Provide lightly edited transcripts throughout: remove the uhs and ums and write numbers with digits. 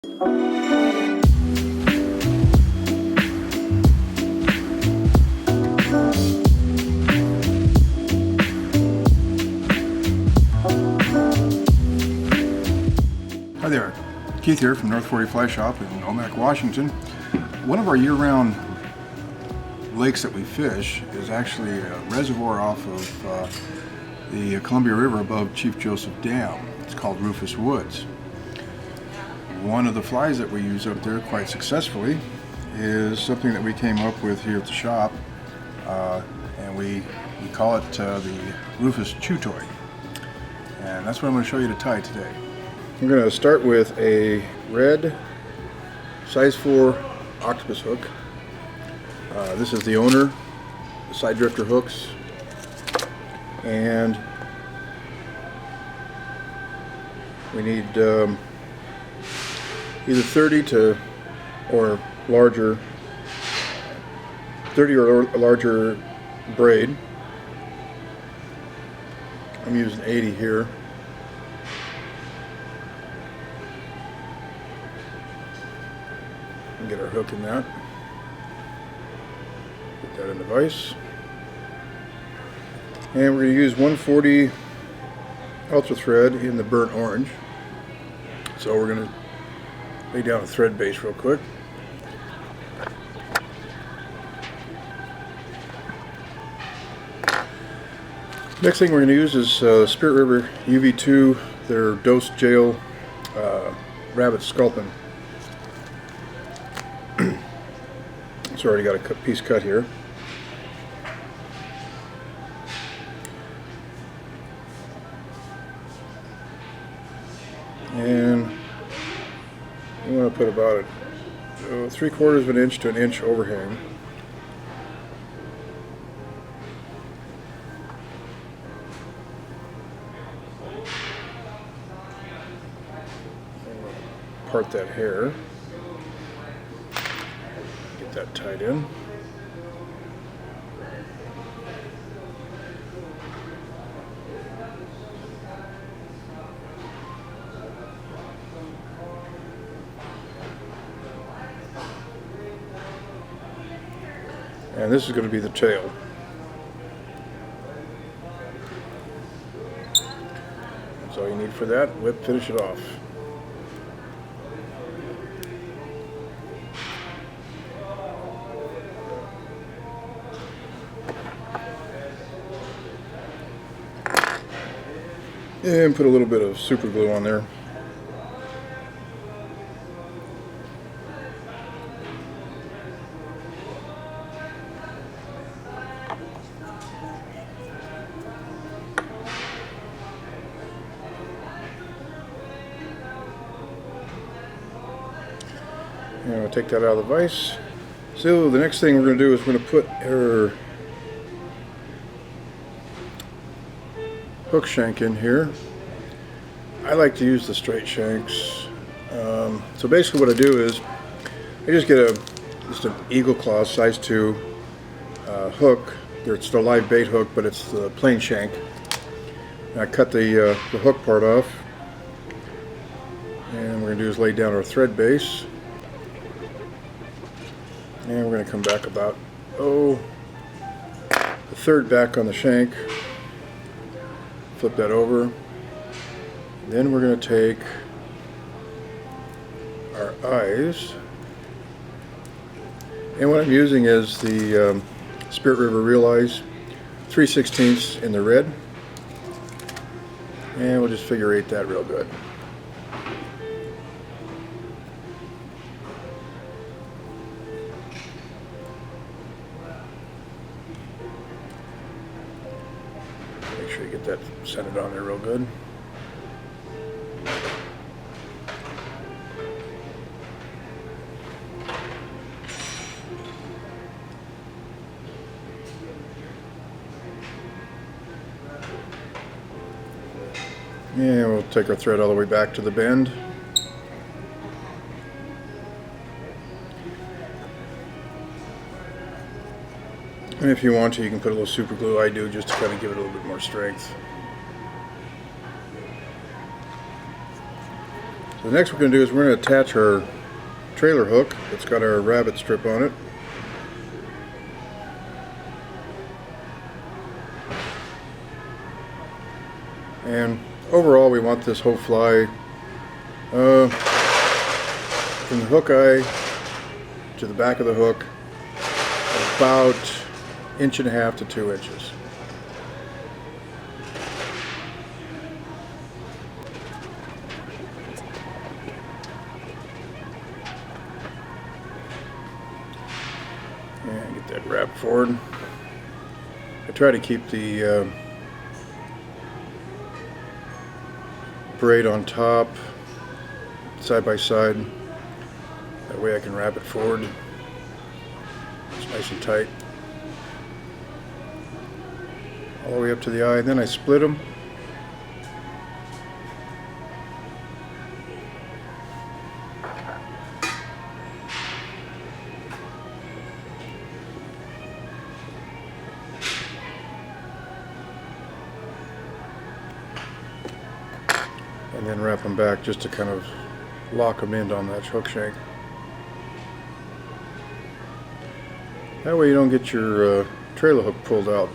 Hi there, Keith here from North 40 Fly Shop in Omak, Washington. One of our year-round lakes that we fish is actually a reservoir off of the Columbia River above Chief Joseph Dam. It's called Rufus Woods. One of the flies that we use up there quite successfully is something that we came up with here at the shop, and we call it the Rufus Chew Toy. And that's what I'm going to show you to tie today. I'm going to start with a red size 4 octopus hook. This is the owner, the side drifter hooks, and we need either 30 or larger braid. I'm using 80 here. Get our hook in that. Put that in the vise. And we're going to use 140 ultra thread in the burnt orange. So we're going to lay down a thread base real quick. Next thing we're going to use is Spirit River UV2, their dose jail rabbit sculpin. It's already got a piece cut here. And we want to put about 3/4 of an inch to an inch overhang. Part that hair. That tied in. And this is going to be the tail. That's all you need for that. Finish it off. And put a little bit of super glue on there. And we'll take that out of the vise. So the next thing we're going to do is we're going to put our hook shank in here. I like to use the straight shanks. So basically what I do is I just get just an eagle claw size 2 hook. It's the live bait hook, but it's the plain shank. And I cut the hook part off, and what we're going to do is lay down our thread base, and we're going to come back about a third back on the shank. Flip that over. Then we're going to take our eyes, and what I'm using is the Spirit River Real Eyes 3/16 in the red, and we'll just figure 8 that real good. Make sure you get that centered on there real good. And we'll take our thread all the way back to the bend. And if you want to, you can put a little super glue. I do, just to kind of give it a little bit more strength. So The next we're going to do is we're going to attach our trailer hook. It's got our rabbit strip on it. And overall we want this whole fly from the hook eye to the back of the hook about 1.5 to 2 inches. And get that wrap forward. I try to keep the braid on top, side by side. That way I can wrap it forward. It's nice and tight. All the way up to the eye, and then I split them. And then wrap them back just to kind of lock them in on that hook shank. That way you don't get your trailer hook pulled out.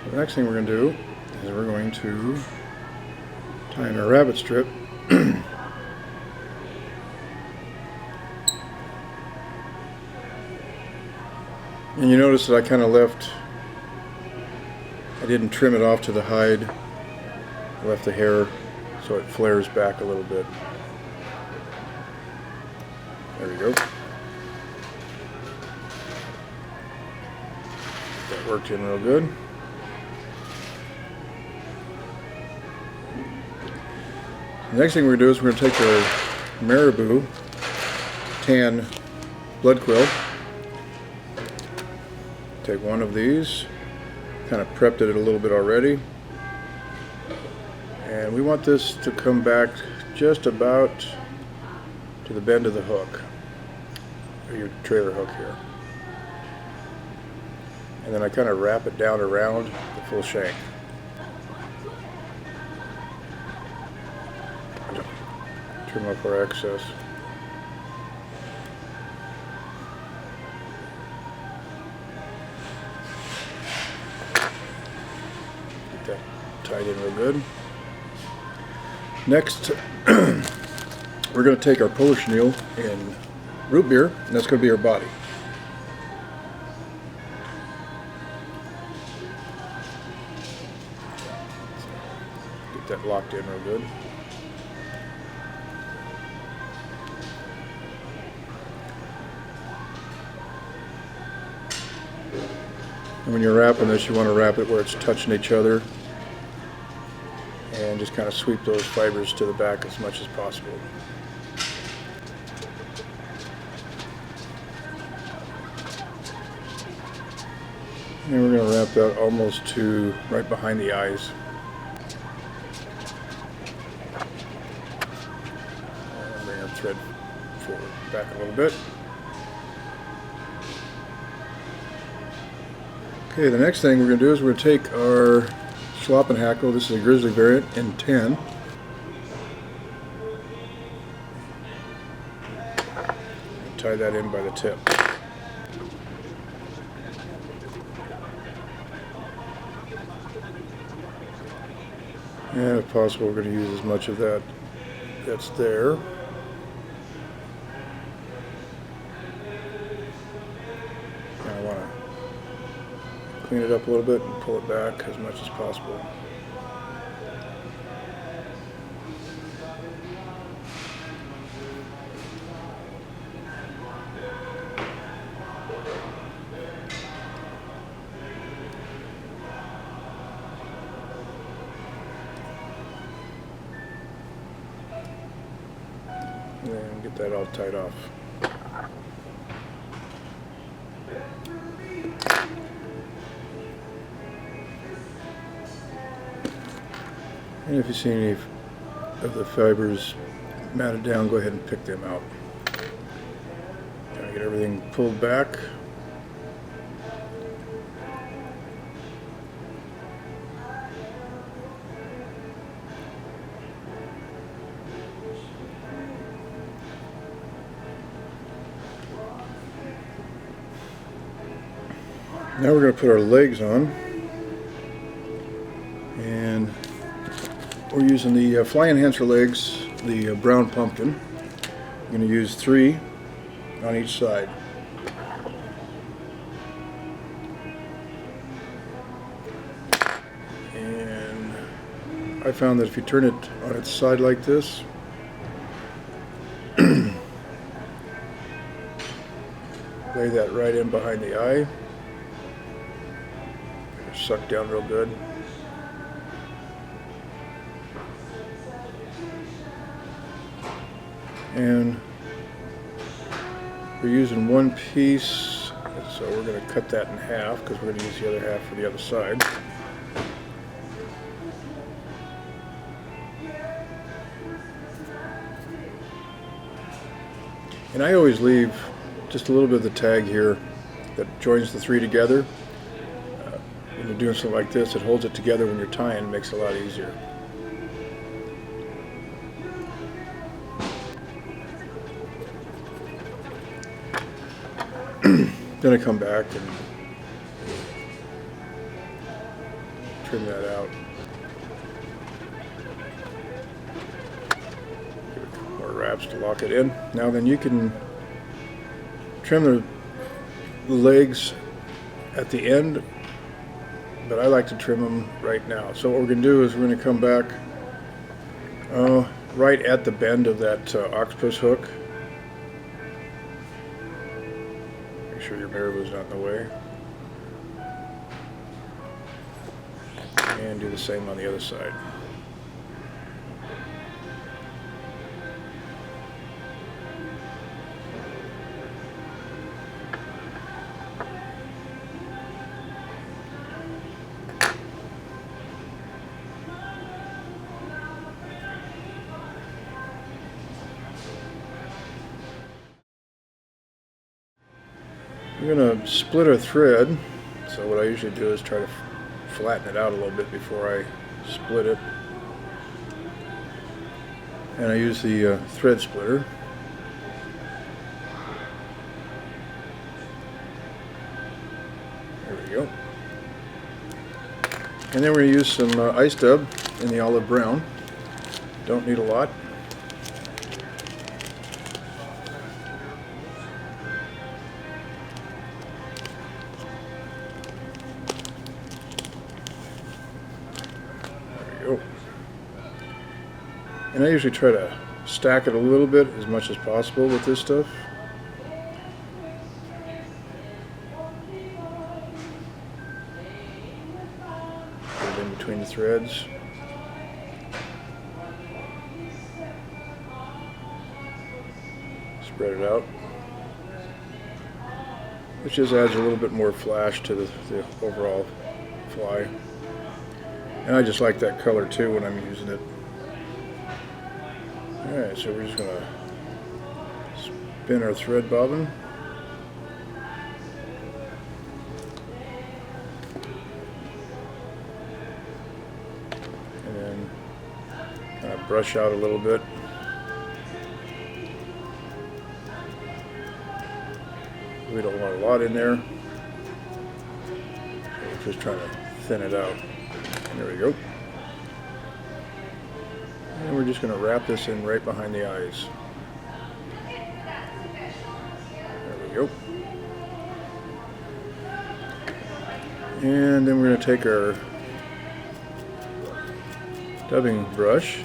So the next thing we're going to do is we're going to tie in our rabbit strip. And you notice that I kind of I didn't trim it off to the hide. I left the hair so it flares back a little bit. There we go. That worked in real good. The next thing we're going to do is we're going to take our Marabou tan blood quill. Take one of these. Kind of prepped it a little bit already. And we want this to come back just about to the bend of the hook. Your trailer hook here. And then I kind of wrap it down around the full shank. Trim up our excess. Get that tied in real good. Next, we're going to take our polar chenille in root beer, and that's going to be our body. Get that locked in real good. And when you're wrapping this, you want to wrap it where it's touching each other, and just kind of sweep those fibers to the back as much as possible. And we're going to wrap that almost to right behind the eyes. And bring our thread forward, back a little bit. Okay, the next thing we're going to do is we're going to take our Schlappen Hackle. This is a Grizzly variant in 10. Tie that in by the tip. And if possible, we're going to use as much of that that's there. And I want to clean it up a little bit and pull it back as much as possible. And get that all tied off. And if you see any of the fibers matted down, go ahead and pick them out. Kind of get everything pulled back. Now we're going to put our legs on, and we're using the fly enhancer legs, the brown pumpkin. I'm going to use 3 on each side. And I found that if you turn it on its side like this, lay that right in behind the eye. Suck down real good. And we're using 1 piece, so we're going to cut that in half because we're going to use the other half for the other side. And I always leave just a little bit of the tag here that joins the 3 together. When you're doing something like this, it holds it together when you're tying, it makes it a lot easier. Then I come back and trim that out. Give it a couple more wraps to lock it in. Now then you can trim the legs at the end, but I like to trim them right now. So what we're going to do is we're going to come back right at the bend of that octopus hook. Make sure your Marabou's not in the way. And do the same on the other side. We're going to split our thread, so what I usually do is try to flatten it out a little bit before I split it. And I use the thread splitter. There we go. And then we're going to use some ice dub in the olive brown. Don't need a lot. And I usually try to stack it a little bit as much as possible with this stuff. Put it in between the threads. Spread it out. Which just adds a little bit more flash to the overall fly. And I just like that color too when I'm using it. Alright, so we're just going to spin our thread bobbin. And then kind of brush out a little bit. We don't want a lot in there. So we're just trying to thin it out. And there we go. And we're just going to wrap this in right behind the eyes. There we go. And then we're going to take our dubbing brush,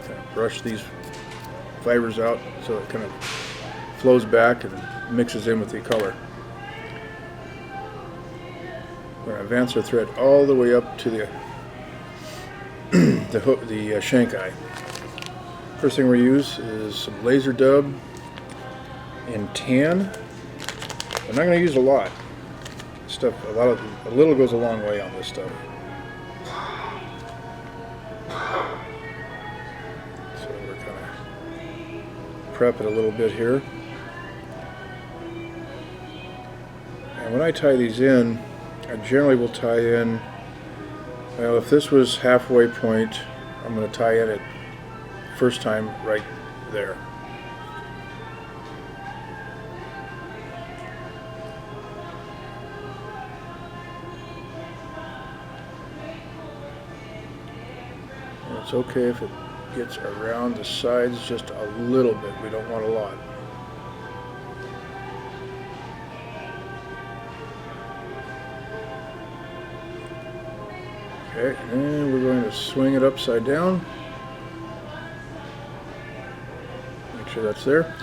kind of brush these fibers out so it kind of flows back and mixes in with the color. We're going to advance our thread all the way up to the the shank eye. First thing we use is some laser dub in tan. I'm not going to use a lot. A little goes a long way on this stuff. So we're kind of prep it a little bit here. And when I tie these in, I generally will tie in. Well, if this was halfway point, I'm going to tie in it first time right there. it's okay if it gets around the sides just a little bit. We don't want a lot. Okay, and we're going to swing it upside down. Make sure that's there.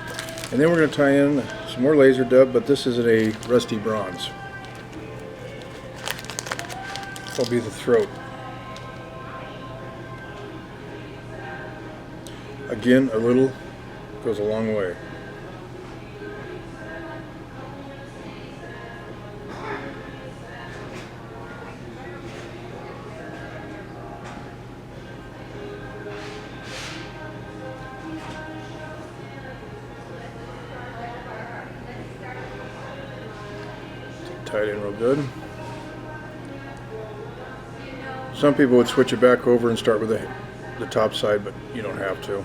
And then we're going to tie in some more laser dub, but this is a rusty bronze. That'll be the throat. Again, a little goes a long way. Tie it in real good. Some people would switch it back over and start with the top side, but you don't have to.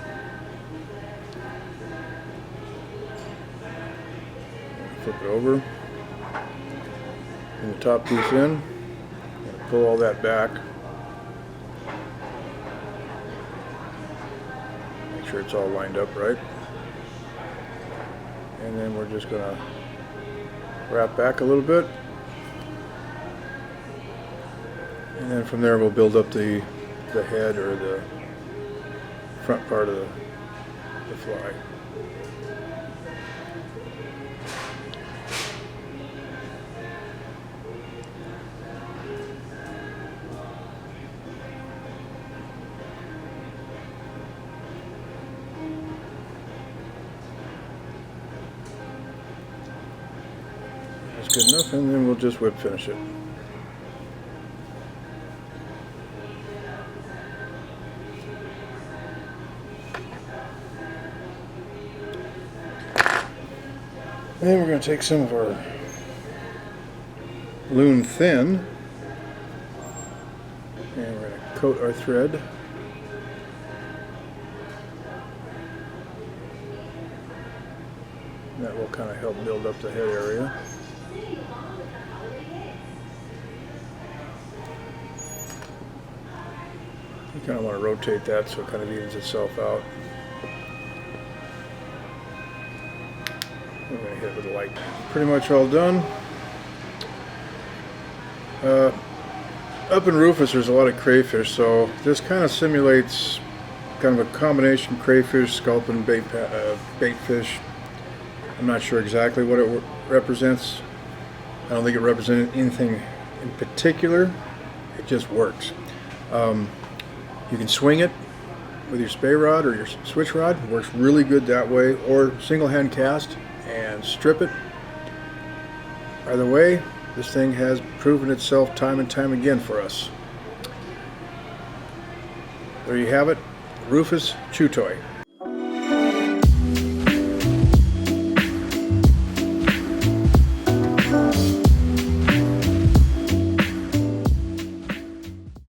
Flip it over. And the top piece in. Pull all that back. Make sure it's all lined up right. And then we're just going to wrap back a little bit. And then from there we'll build up the head or the front part of the fly. That's good enough, and then we'll just whip finish it. Then we're going to take some of our loon thin and we're going to coat our thread. That will kind of help build up the head area. You kind of want to rotate that so it kind of evens itself out. I'm going to hit it with a light. Pretty much all done. Up in Rufus there's a lot of crayfish, so this kind of simulates kind of a combination crayfish, sculpin, bait fish. I'm not sure exactly what it represents. I don't think it represents anything in particular. It just works. You can swing it with your spey rod or your switch rod. It works really good that way, or single hand cast and strip it. Either way, this thing has proven itself time and time again for us. There you have it, Rufus Chew Toy.